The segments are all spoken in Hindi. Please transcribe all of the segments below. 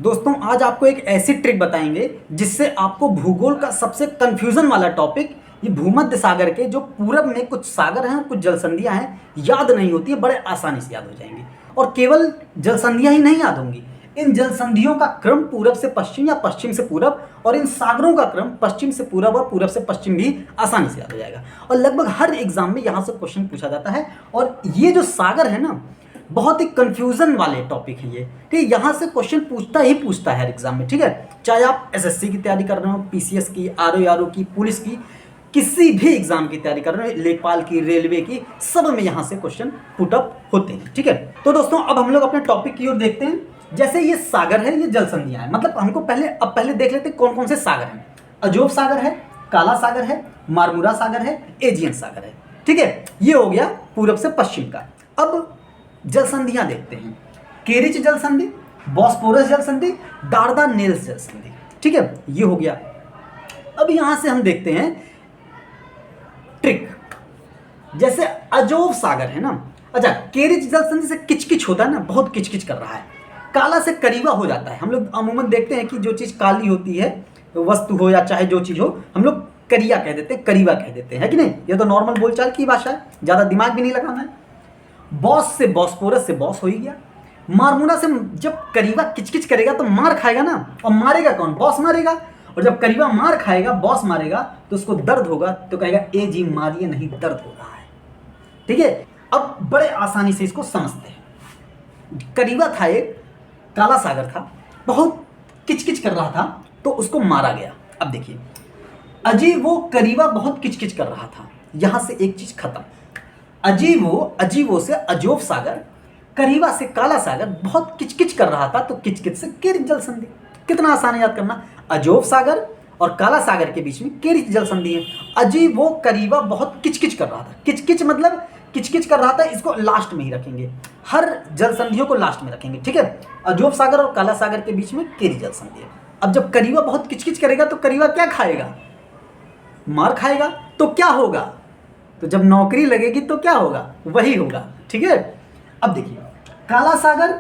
दोस्तों आज आपको एक ऐसी ट्रिक बताएंगे जिससे आपको भूगोल का सबसे कंफ्यूजन वाला टॉपिक ये भूमध्य सागर के जो पूरब में कुछ सागर हैं और कुछ जलसंधियां हैं याद नहीं होती है, बड़े आसानी से याद हो जाएंगी। और केवल जलसंधियां ही नहीं याद होंगी, इन जलसंधियों का क्रम पूरब से पश्चिम या पश्चिम से पूरब और इन सागरों का क्रम पश्चिम से पूरब और पूरब से पश्चिम भी आसानी से याद हो जाएगा। और लगभग हर एग्जाम में यहाँ से क्वेश्चन पूछा जाता है। और ये जो सागर है ना, बहुत ही कंफ्यूजन वाले टॉपिक है ये, ठीक है। यहाँ से क्वेश्चन पूछता है एग्जाम में, ठीक है। चाहे आप एसएससी की तैयारी कर रहे हो, पीसीएस की, आरओ की, पुलिस की, किसी भी एग्जाम की तैयारी कर रहे हो, लेखपाल की, रेलवे की, सब में यहाँ से क्वेश्चन पुटअप होते हैं, ठीक है। तो दोस्तों अब हम लोग अपने टॉपिक की ओर देखते हैं। जैसे ये सागर है, ये जलसंधियां हैं, मतलब हमको पहले देख लेते हैं कौन कौन से सागर हैं। अजोब सागर है, काला सागर है, मारमुरा सागर है, एजियन सागर है, ठीक है। ये हो गया पूरब से पश्चिम का। अब जलसंधियां देखते हैं। केरिच जलसंधि, बॉस्पोरस जलसंधि, दारदानेल्स जलसंधि, ठीक है, ये हो गया। अब यहां से हम देखते हैं ट्रिक। जैसे अजोब सागर है ना, अच्छा, केरिच जलसंधि से किचकिच होता है ना, बहुत किचकिच कर रहा है। काला से करीबा हो जाता है। हम लोग अमूमन देखते हैं कि जो चीज काली होती है, वस्तु हो या चाहे जो चीज हो, हम लोग करिया कह देते हैं, करीबा कह देते हैं, है कि नहीं। ये तो नॉर्मल बोलचाल की भाषा है, ज्यादा दिमाग भी नहीं लगाना है। बॉस से बॉस्पोरस से बॉस हो ही गया। मारमुरा से जब करीबा किचकिच करेगा तो मार खाएगा ना, और मारेगा कौन? बॉस मारेगा। और जब करीबा मार खाएगा, बॉस मारेगा, तो उसको दर्द होगा, तो कहेगा ए जी मारिए नहीं, दर्द हो रहा है, ठीक है। अब बड़े आसानी से इसको समझते हैं। करीबा था, एक काला सागर था, बहुत किचकिच कर रहा था, तो उसको मारा गया। अब देखिए, अजीवो करीबा बहुत किचकिच कर रहा था, यहां से एक चीज खत्म। अजीवो से अजोब सागर, करीबा से काला सागर बहुत किचकिच कर रहा था, तो किचकिच से केरिच जलसंधि। कितना आसान है याद करना। अजोब सागर और काला सागर के बीच में केरिच जलसंधि है। अजीवो करीबा बहुत किचकिच कर रहा था। किचकिच मतलब किचकिच कर रहा था, इसको लास्ट में ही रखेंगे, हर जलसंधियों को लास्ट में रखेंगे, ठीक है। अजोब सागर और काला सागर के बीच में केरिच जलसंधि है। अब जब करीबा बहुत किचकिच करेगा तो करीबा क्या खाएगा? मार खाएगा। तो क्या होगा? तो जब नौकरी लगेगी तो क्या होगा? वही होगा, ठीक है। अब देखिए, काला सागर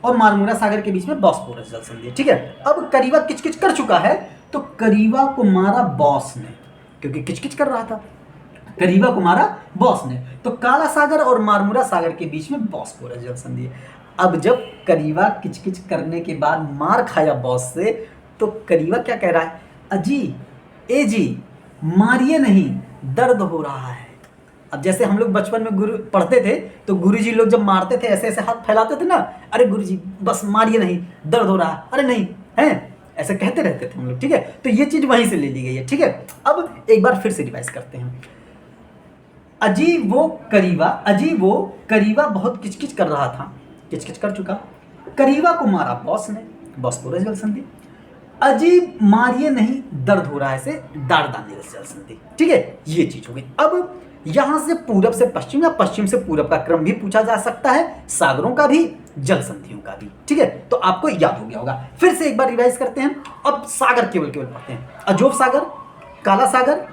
और मारमुरा सागर के बीच में बॉस्पोरस जलसंधि है, ठीक है। अब करीबा किचकिच कर चुका है, तो करीबा को मारा बॉस ने, क्योंकि किचकिच कर रहा था। करीबा को मारा बॉस ने, तो काला सागर और मारमुरा सागर के बीच में बॉस्पोरस जलसंधि है। अब जब करीबा किचकिच करने के बाद मार खाया बॉस से, तो करीबा क्या कह रहा है? अजी, ए जी, मारिए नहीं, दर्द हो रहा है। अब जैसे हम लोग बचपन में गुरु पढ़ते थे, तो गुरुजी लोग जब मारते थे ऐसे ऐसे हाथ फैलाते थे ना, अरे गुरुजी बस मारिए नहीं, दर्द हो रहा है, अरे नहीं है, ऐसे कहते रहते थे हम लोग, ठीक है। तो ये चीज वहीं से ले ली गई है, ठीक है। अब एक बार फिर से रिवाइज करते हैं। अजीवो करीबा बहुत किचकिच कर रहा था, किचकिच कर चुका। करीबा को मारा बॉस ने, बॉस्पोरस जलसंधि। अजीब मारिए नहीं, दर्द हो रहा है, से दारदानेल्स जलसंधि, ठीक है। ये चीज हो गई। अब यहां से पूरब से पश्चिम या पश्चिम से पूरब का क्रम भी पूछा जा सकता है, सागरों का भी, जलसंधियों का भी, ठीक है। तो आपको याद हो गया होगा। फिर से एक बार रिवाइज करते हैं। अब सागर केवल पढ़ते हैं। अजोब सागर, काला सागर,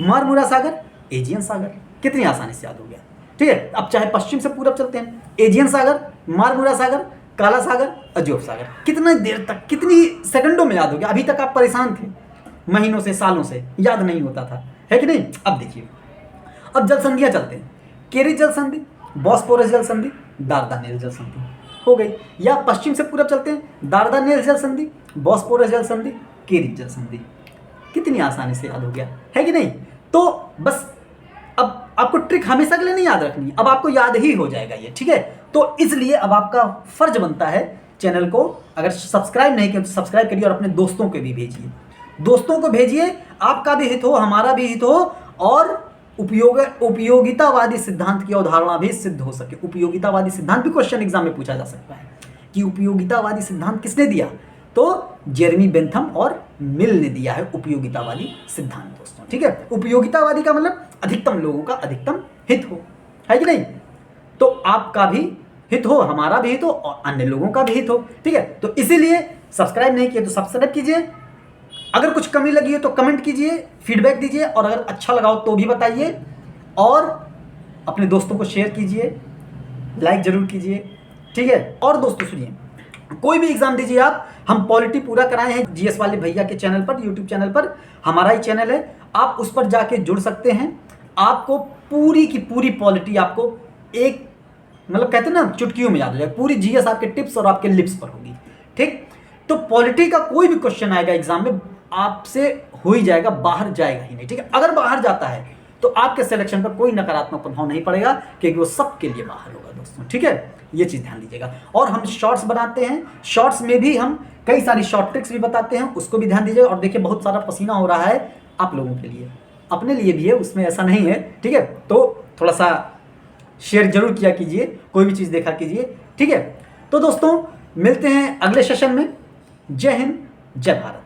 मारमुरा सागर, एजियन सागर। कितनी आसानी से याद हो गया, ठीक है। अब चाहे पश्चिम से पूरब चलते हैं। एजियन सागर, मारमुरा सागर, काला सागर, अजोब सागर। कितनी देर तक, कितनी सेकंडों में याद हो गया? अभी तक आप परेशान थे, महीनों से, सालों से याद नहीं होता था, है कि नहीं। अब देखिए, अब जलसंधियां चलते हैं। केरिच जलसंधि, बॉस्पोरस जलसंधि, दारदानेल्स जलसंधि हो गई। या पश्चिम से पूरब चलते हैं। दारदानेल्स जलसंधि, बॉस्पोरस जलसंधि, केरिच जलसंधि। कितनी आसानी से याद हो गया, है कि नहीं। तो बस अब आपको ट्रिक हमेशा के लिए नहीं याद रखनी, अब आपको याद ही हो जाएगा ये, ठीक है। तो इसलिए अब आपका फर्ज बनता है, चैनल को अगर सब्सक्राइब नहीं किया तो सब्सक्राइब करिए और अपने दोस्तों को भी भेजिए, दोस्तों को भेजिए। आपका भी हित हो, हमारा भी हित हो, और उपयोगितावादी सिद्धांत की अवधारणा भी सिद्ध हो सके। उपयोगितावादी सिद्धांत भी क्वेश्चन एग्जाम में पूछा जा सकता है कि उपयोगितावादी सिद्धांत किसने दिया? तो जेरेमी बेंथम और मिल ने दिया है उपयोगितावादी सिद्धांत, दोस्तों, ठीक है। उपयोगितावादी का मतलब अधिकतम लोगों का अधिकतम हित हो, है कि नहीं। तो आपका भी हित हो, हमारा भी हित हो, और अन्य लोगों का भी हित हो, ठीक है। तो इसीलिए सब्सक्राइब नहीं किया तो सब्सक्राइब कीजिए। अगर कुछ कमी लगी हो तो कमेंट कीजिए, फीडबैक दीजिए, और अगर अच्छा लगा हो तो भी बताइए, और अपने दोस्तों को शेयर कीजिए, लाइक जरूर कीजिए, ठीक है। और दोस्तों सुनिए, कोई भी एग्जाम दीजिए आप, हम पॉलिटी पूरा कराए हैं जीएस वाले भैया के चैनल पर, यूट्यूब चैनल पर, हमारा ही चैनल है, आप उस पर जाके जुड़ सकते हैं। आपको पूरी की पूरी पॉलिटी आपको एक मतलब कहते हैं ना चुटकियों में याद हो जाएगा, पूरी जीएस आपके टिप्स और आपके लिप्स पर होगी। ठीक, तो पॉलिटी का कोई भी क्वेश्चन आएगा एग्जाम में आपसे हो ही जाएगा, बाहर जाएगा ही नहीं। ठीक है, अगर बाहर जाता है तो आपके सिलेक्शन पर कोई नकारात्मक प्रभाव नहीं पड़ेगा, क्योंकि वो सबके लिए बाहर होगा दोस्तों। ठीक है, ये चीज़ ध्यान दीजिएगा। और हम शॉर्ट्स बनाते हैं, शॉर्ट्स में भी हम कई सारी शॉर्ट ट्रिक्स भी बताते हैं, उसको भी ध्यान दीजिएगा। और देखिए बहुत सारा पसीना हो रहा है आप लोगों के लिए, अपने लिए भी है, उसमें ऐसा नहीं है। ठीक है, तो थोड़ा सा शेयर जरूर किया कीजिए, कोई भी चीज़ देखा कीजिए। ठीक है, तो दोस्तों मिलते हैं अगले सेशन में। जय हिंद, जय भारत।